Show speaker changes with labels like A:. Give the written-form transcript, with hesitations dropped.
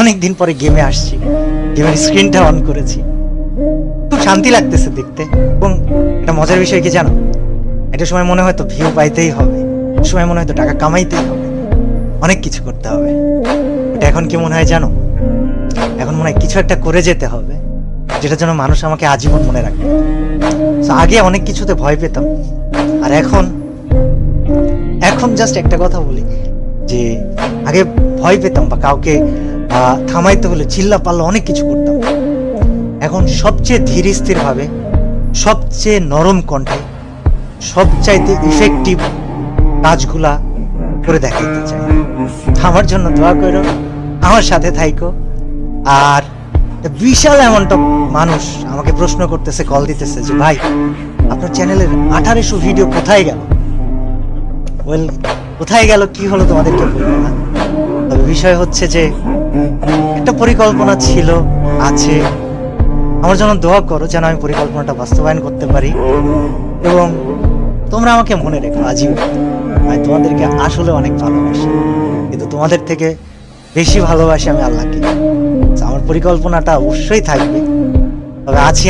A: অনেকদিন পরে গেমে আসছি, গেমের স্ক্রিনটা অন করেছি, খুব শান্তি লাগতেছে দেখতে। এবং একটা মজার বিষয় কি জানো, একটা সময় মনে হয় তো ভিউ পাইতেই হবে, একটা সময় মনে হয় তো টাকা কামাইতেই হবে, অনেক কিছু করতে হবে। এটা এখন কি মনে হয় জানো, এখন মনে হয় কিছু একটা করে যেতে হবে যেটার জন্য মানুষ আমাকে আজীবন মনে রাখবে। তো আগে অনেক কিছুতে ভয় পেতাম, আর এখন এখন জাস্ট একটা কথা বলি যে আগে ভয় পেতাম বা কাউকে থামাইতে হলে চিল্লা পাল্লা অনেক কিছু করতাম, এখন সবচেয়ে ধীর স্থির ভাবে, সবচেয়ে নরম কণ্ঠে, সবচাইতে ইফেক্টিভ কাজগুলা করে দেখাইতে চাই। আমার জন্য দোয়া করো, আমার সাথে থাইকো। আর বিশাল এমনটা মানুষ আমাকে প্রশ্ন করতেছে, কল দিতেছে যে ভাই আপনার চ্যানেলের 1800 ভিডিও কোথায় গেল। ওয়েল, কোথায় গেল কি হলো তোমাদেরকে বলবো না, তবে বিষয় হচ্ছে যে একটা পরিকল্পনা ছিল, আছে। আমার জন্য দোয়া করো যেন আমি পরিকল্পনাটা বাস্তবায়ন করতে পারি, এবং তোমরা আমাকে মনে রেখো আজীবন। আমি তোমাদেরকে আসলে অনেক ভালোবাসি, কিন্তু তোমাদের থেকে বেশি ভালোবাসি আমি আল্লাহকে। আমার পরিকল্পনাটা অবশ্যই থাকবে, তবে আছি